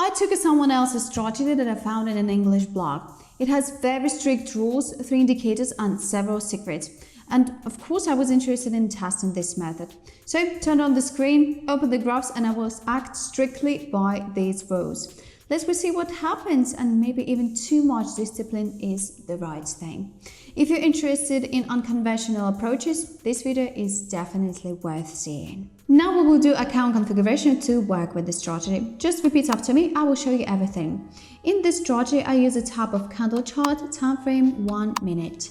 I took someone else's strategy that I found in an English blog. It has very strict rules, 3 indicators and several secrets. And of course I was interested in testing this method. So turn on the screen, open the graphs, and I will act strictly by these rules. Let's see what happens, and maybe even too much discipline is the right thing. If you're interested in unconventional approaches, this video is definitely worth seeing. Now we will do account configuration to work with the strategy. Just repeat after me, I will show you everything. In this strategy, I use a tab of candle chart, time frame 1 minute.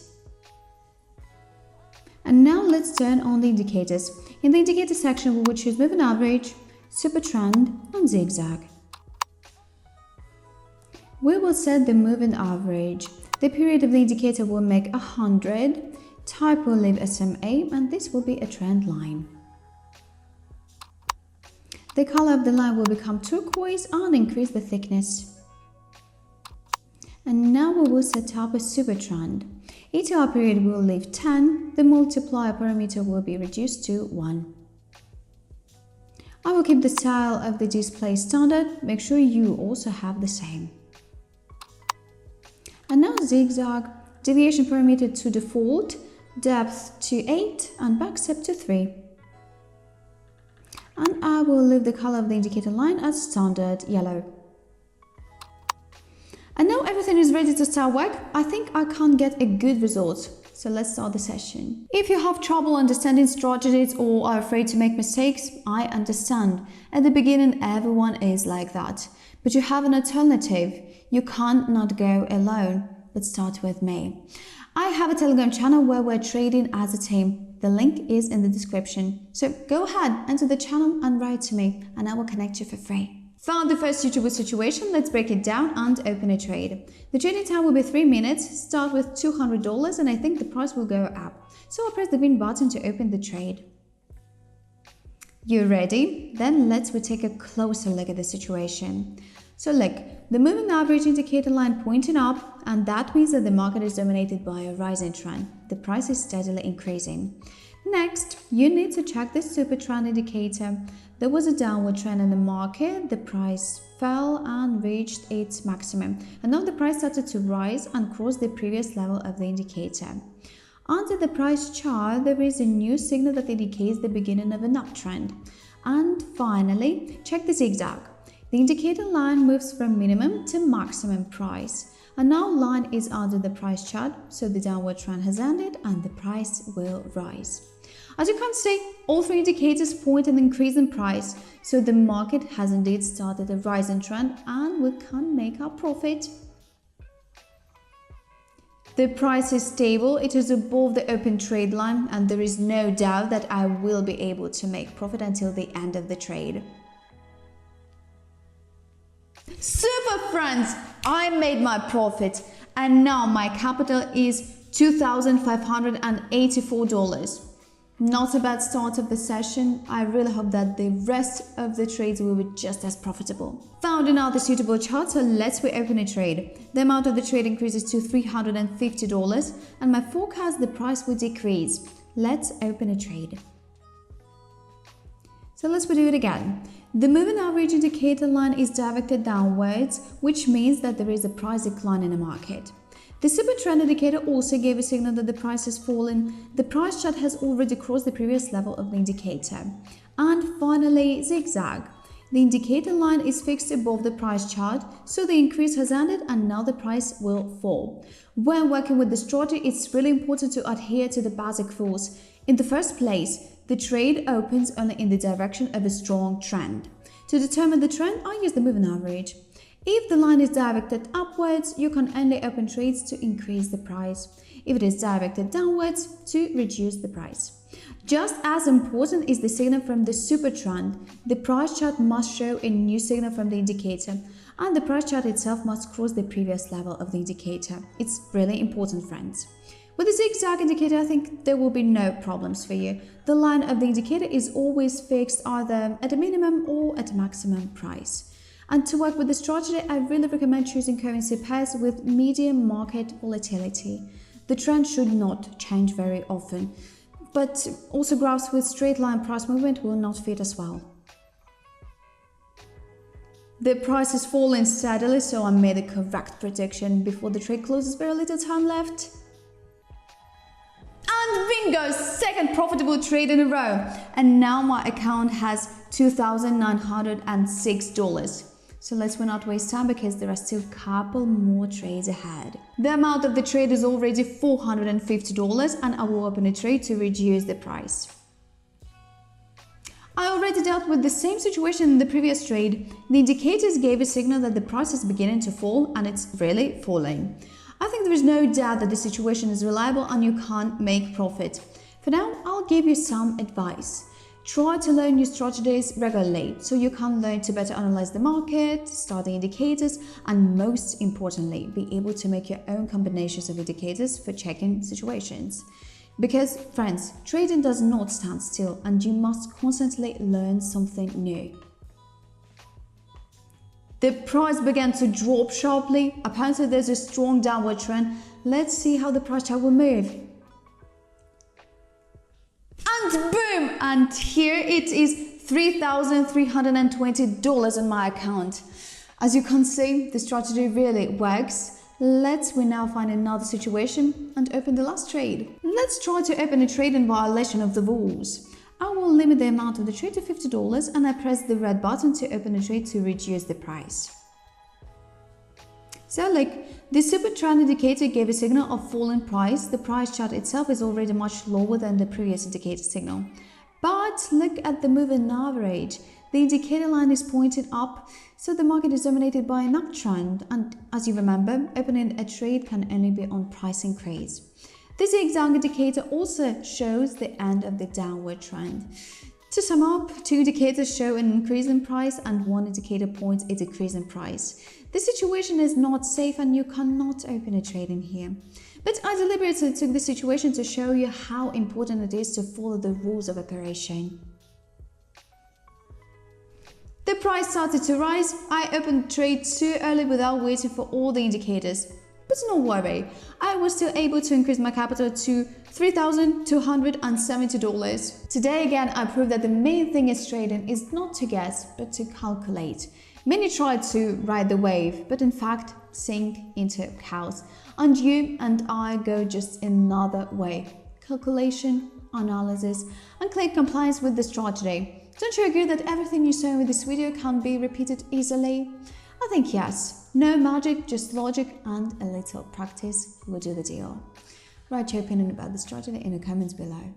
And now let's turn on the indicators. In the indicator section, we will choose moving average, super trend, and zigzag. We will set the moving average. The period of the indicator will make 100, type will leave SMA, and this will be a trend line. The color of the line will become turquoise and increase the thickness. And now we will set up a super trend. ETR period will leave 10, the multiplier parameter will be reduced to 1. I will keep the style of the display standard, make sure you also have the same. And now zigzag, deviation parameter to default, depth to 8 and backstep to 3. And I will leave the color of the indicator line as standard yellow. And now everything is ready to start work. I think I can get a good result. So let's start the session. If you have trouble understanding strategies or are afraid to make mistakes, I understand. At the beginning, everyone is like that. But you have an alternative. You can't not go alone. Let's start with me. I have a Telegram channel where we're trading as a team. The link is in the description. So go ahead, enter the channel and write to me, and I will connect you for free. Found the first suitable situation, let's break it down and open a trade. The trading time will be 3 minutes, start with $200, and I think the price will go up. So I'll press the win button to open the trade. You ready? Then let's take a closer look at the situation. So look, the moving average indicator line pointing up, and that means that the market is dominated by a rising trend. The price is steadily increasing. Next, you need to check the super trend indicator. There was a downward trend in the market, the price fell and reached its maximum, and now the price started to rise and cross the previous level of the indicator. Under the price chart, there is a new signal that indicates the beginning of an uptrend. And finally, check the zigzag. The indicator line moves from minimum to maximum price. And now line is under the price chart, so the downward trend has ended and the price will rise. As you can see, all 3 indicators point an increase in price, so the market has indeed started a rising trend and we can make our profit. The price is stable, it is above the open trade line, and there is no doubt that I will be able to make profit until the end of the trade. Super friends, I made my profit and now my capital is $2,584. Not a bad start of the session. I really hope that the rest of the trades will be just as profitable. Found another suitable chart, so let's reopen a trade. The amount of the trade increases to $350 and my forecast the price will decrease. Let's open a trade. So let's do it again. The moving average indicator line is directed downwards, which means that there is a price decline in the market. The super trend indicator also gave a signal that the price has fallen. The price chart has already crossed the previous level of the indicator. And finally, zigzag. The indicator line is fixed above the price chart, so the increase has ended and now the price will fall. When working with the strategy, it's really important to adhere to the basic rules. In the first place, the trade opens only in the direction of a strong trend. To determine the trend, I use the moving average. If the line is directed upwards, you can only open trades to increase the price. If it is directed downwards, to reduce the price. Just as important is the signal from the super trend. The price chart must show a new signal from the indicator, and the price chart itself must cross the previous level of the indicator. It's really important, friends. With the zigzag indicator, I think there will be no problems for you. The line of the indicator is always fixed either at a minimum or at a maximum price. And to work with the strategy, I really recommend choosing currency pairs with medium market volatility. The trend should not change very often, but also graphs with straight line price movement will not fit as well. The price is falling steadily, so I made the correct prediction before the trade closes. Very little time left. And bingo! Second profitable trade in a row. And now my account has $2,906. So let's not waste time because there are still a couple more trades ahead. The amount of the trade is already $450 and I will open a trade to reduce the price. I already dealt with the same situation in the previous trade. The indicators gave a signal that the price is beginning to fall and it's really falling. I think there is no doubt that the situation is reliable and you can't make profit. For now, I'll give you some advice. Try to learn new strategies regularly so you can learn to better analyze the market, study the indicators, and most importantly, be able to make your own combinations of indicators for checking situations. Because, friends, trading does not stand still and you must constantly learn something new. The price began to drop sharply. Apparently, there's a strong downward trend. Let's see how the price chart will move. And boom! And here it is $3,320 in my account. As you can see, the strategy really works. We now find another situation and open the last trade. Let's try to open a trade in violation of the rules. I will limit the amount of the trade to $50 and I press the red button to open a trade to reduce the price. So the super trend indicator gave a signal of falling price. The price chart itself is already much lower than the previous indicator signal. But look at the moving average. The indicator line is pointing up, so the market is dominated by an uptrend. And as you remember, opening a trade can only be on price increase. This zigzag indicator also shows the end of the downward trend. To sum up, two indicators show an increase in price and one indicator points a decrease in price. This situation is not safe and you cannot open a trade in here. But I deliberately took this situation to show you how important it is to follow the rules of operation. The price started to rise. I opened trade too early without waiting for all the indicators. But no worry, I was still able to increase my capital to $3,270. Today again, I proved that the main thing is trading is not to guess, but to calculate. Many tried to ride the wave, but in fact, sink into chaos. And you and I go just another way. Calculation, analysis, and clear compliance with the strategy. Don't you agree that everything you saw in this video can be repeated easily? I think yes. No magic, just logic and a little practice will do the deal. Write your opinion about the strategy in the comments below.